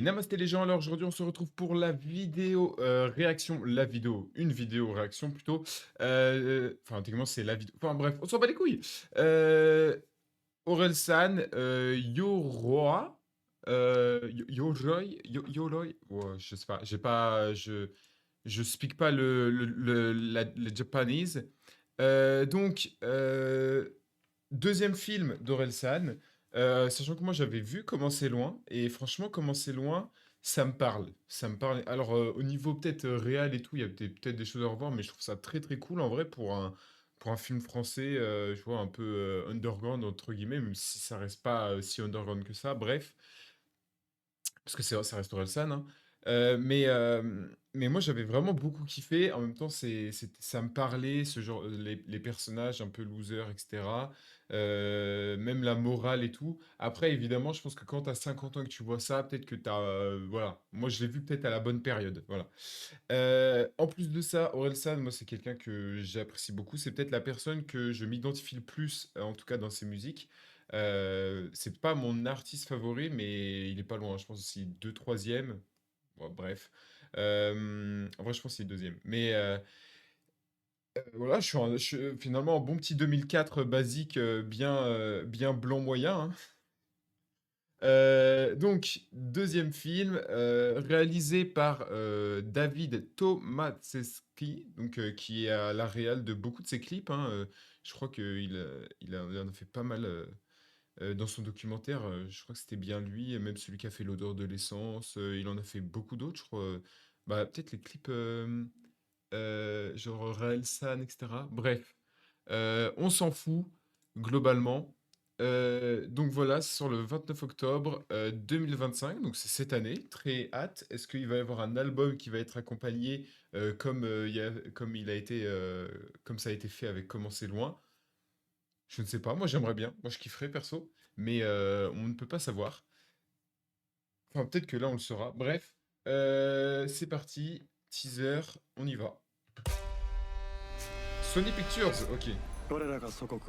Et namasté les gens, alors aujourd'hui on se retrouve pour la vidéo réaction, une vidéo réaction plutôt. Enfin techniquement c'est la vidéo. Enfin bref, on s'en bat les couilles. Orelsan, Yoroa, Yoroi, ouais, je sais pas, je speak pas le Japanese. Donc, deuxième film d'Orelsan, sachant que moi j'avais vu Comment c'est loin, et franchement, Comment c'est loin, ça me parle. Ça me parle. Alors, au niveau peut-être réel et tout, il y a peut-être des choses à revoir, mais je trouve ça très très cool en vrai pour un film français, je vois, un peu underground, entre guillemets, même si ça reste pas si underground que ça. Bref, parce que ça reste Orelsan, hein. Mais moi, j'avais vraiment beaucoup kiffé. En même temps, ça me parlait, ce genre, les personnages un peu losers, etc. Même la morale et tout. Après, évidemment, je pense que quand tu as 50 ans et que tu vois ça, peut-être que tu as. Voilà. Moi, je l'ai vu peut-être à la bonne période. Voilà. En plus de ça, Orelsan, moi, c'est quelqu'un que j'apprécie beaucoup. C'est peut-être la personne que je m'identifie le plus, en tout cas dans ses musiques. C'est pas mon artiste favori, mais il est pas loin. Je pense aussi deux troisième. Bon, bref. En vrai, je pense que c'est deuxième. Mais voilà, finalement un bon petit 2004 basique, bien blanc moyen, hein. Donc, deuxième film, réalisé par David Tomaszewski, donc, qui est à la réal de beaucoup de ses clips, hein. Je crois il en a fait pas mal dans son documentaire. Je crois que c'était bien lui, et même celui qui a fait L'odeur de l'essence. Il en a fait beaucoup d'autres, je crois. Bah, peut-être les clips genre Raelsan, etc. Bref, on s'en fout globalement. Donc voilà, c'est sur le 29 octobre 2025, donc c'est cette année, très hâte. Est-ce qu'il va y avoir un album qui va être accompagné comme ça a été fait avec Comment c'est loin? Je ne sais pas, moi j'aimerais bien, moi je kifferais perso, mais on ne peut pas savoir. Enfin, peut-être que là on le saura. Bref, c'est parti, teaser, on y va. Sony Pictures, ok. 我らが祖国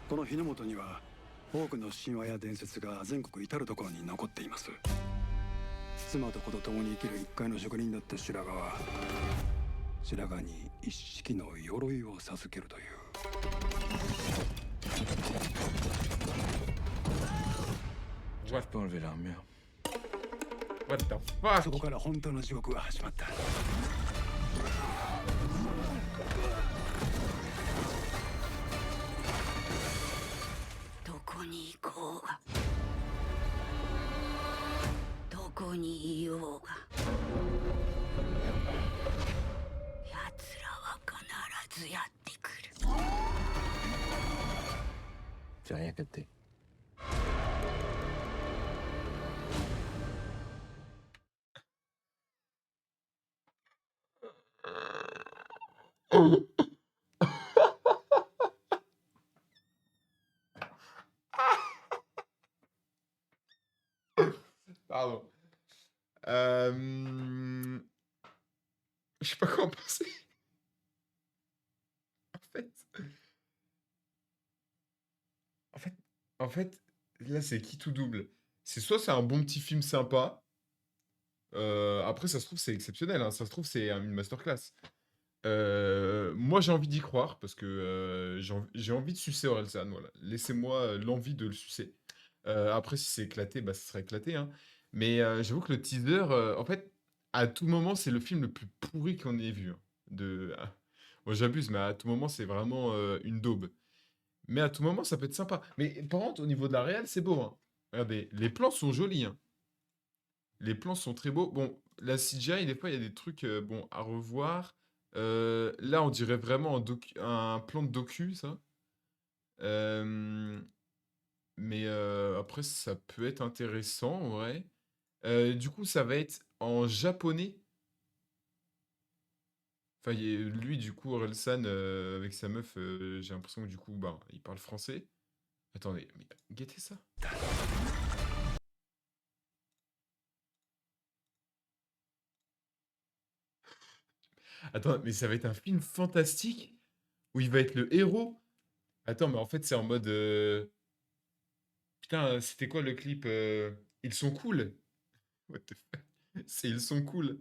この日の本には多くの神話や伝説が全国至る所に残っています。妻と子と共に生きる一介の職人だった白髪は白髪に一式の鎧を授けるという。What, J'arrive pas à enlever l'armure. what the そこ fuck? から本当の地獄が始まった。どこに行こうがどこにいようが奴らは必ずやってくる。 J'ai rien capté. Pardon. Euh, Je sais pas quoi en penser. En fait, en fait, en fait, là c'est qui tout double. C'est soit c'est un bon petit film sympa. Après, ça se trouve c'est exceptionnel, hein. Ça se trouve c'est une masterclass. Moi j'ai envie d'y croire parce que j'ai envie de sucer Orelsan. Voilà. Laissez-moi l'envie de le sucer. Après, si c'est éclaté, bah ça serait éclaté, hein. Mais j'avoue que le teaser, en fait, à tout moment, c'est le film le plus pourri qu'on ait vu, hein. Bon, j'abuse, mais à tout moment, c'est vraiment une daube. Mais à tout moment, ça peut être sympa. Mais par contre, au niveau de la réal, c'est beau, hein. Regardez, les plans sont jolis, hein. Les plans sont très beaux. Bon, la CGI, des fois, il y a des trucs bon, à revoir. Là, on dirait vraiment un plan de docu, ça. Euh, mais après, ça peut être intéressant, en vrai. Du coup, ça va être en japonais. Enfin, lui, du coup, Orelsan, avec sa meuf, j'ai l'impression que du coup, bah, il parle français. Attendez, mais guettez ça. Attends, mais ça va être un film fantastique où il va être le héros. Attends, mais en fait, c'est en mode. Putain, c'était quoi le clip? Ils sont cool. What the fuck? Ils sont cool.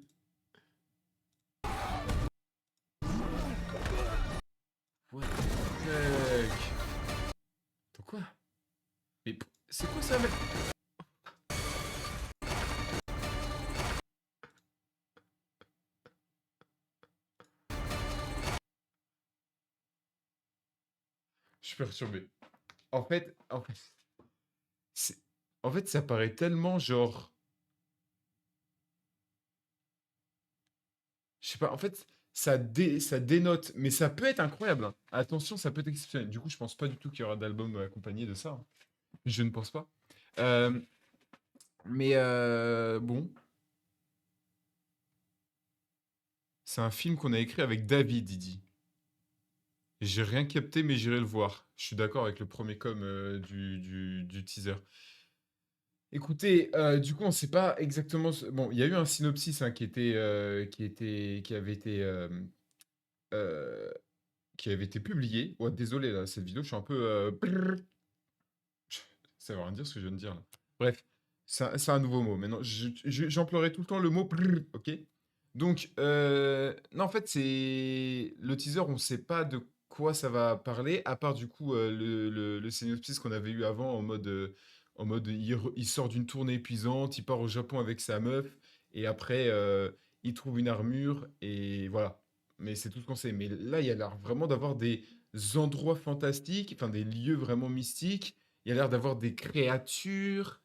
What the fuck? Attends, quoi? Mais c'est quoi ça, mec? Je suis perturbé. En fait, c'est- en fait, ça paraît tellement genre, je sais pas. En fait, ça dénote, mais ça peut être incroyable, hein. Attention, ça peut être exceptionnel. Du coup, je pense pas du tout qu'il y aura d'album accompagné de ça, hein. Je ne pense pas. Euh, mais bon, c'est un film qu'on a écrit avec David, Didi. J'ai rien capté, mais j'irai le voir. Je suis d'accord avec le premier com du teaser. Écoutez, du coup, on sait pas exactement. Bon, il y a eu un synopsis hein, euh, qui avait été publié. Ouais, désolé, là, cette vidéo, je suis un peu. Ça veut rien dire ce que je viens de dire là. Bref, c'est un nouveau mot. Maintenant, j'emploierai tout le temps le mot ok? Donc, non, en fait, c'est le teaser, on sait pas de quoi ça va parler, à part du coup le synopsis qu'on avait eu avant en mode il sort d'une tournée épuisante, il part au Japon avec sa meuf, et après il trouve une armure, et voilà. Mais c'est tout ce qu'on sait. Mais là, il y a l'air vraiment d'avoir des endroits fantastiques, enfin des lieux vraiment mystiques. Il y a l'air d'avoir des créatures,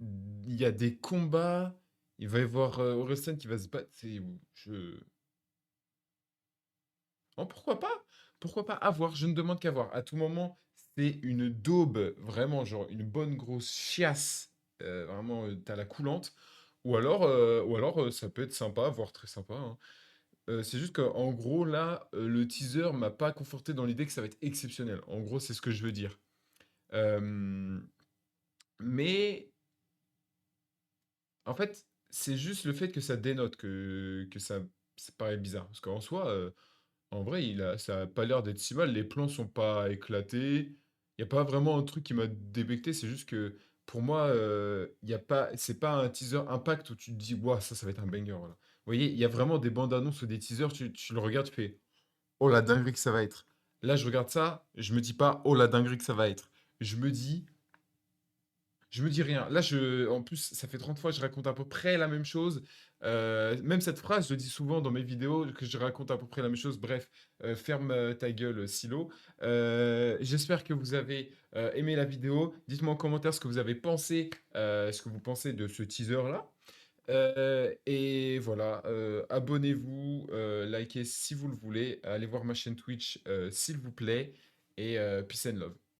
il y a des combats, il va y avoir Orelsan qui va se battre. Je... Oh, pourquoi pas? Pourquoi pas? À voir, je ne demande qu'à voir. À tout moment, c'est une daube, vraiment, genre une bonne grosse chiasse, vraiment, t'as la coulante. Ou alors ça peut être sympa, voire très sympa, hein. C'est juste qu'en gros, là, le teaser m'a pas conforté dans l'idée que ça va être exceptionnel. En gros, c'est ce que je veux dire. Euh, mais en fait, c'est juste le fait que ça dénote que ça paraît bizarre. Parce qu'en soi, en vrai, ça a pas l'air d'être si mal. Les plans sont pas éclatés. Il n'y a pas vraiment un truc qui m'a débecté. C'est juste que pour moi, y a pas, c'est pas un teaser impact où tu te dis, waouh, ça va être un banger. Voilà. Vous voyez, il y a vraiment des bandes annonces ou des teasers, tu le regardes, tu fais, oh la dinguerie que ça va être. Là, je regarde ça, je me dis pas, oh la dinguerie que ça va être. Je me dis, je me dis rien. Là, en plus, ça fait 30 fois que je raconte à peu près la même chose. Même cette phrase, je le dis souvent dans mes vidéos, que je raconte à peu près la même chose. Bref, ferme ta gueule, Silo. J'espère que vous avez aimé la vidéo. Dites-moi en commentaire ce que vous avez pensé, ce que vous pensez de ce teaser-là. Et voilà, abonnez-vous, likez si vous le voulez. Allez voir ma chaîne Twitch, s'il vous plaît. Et peace and love.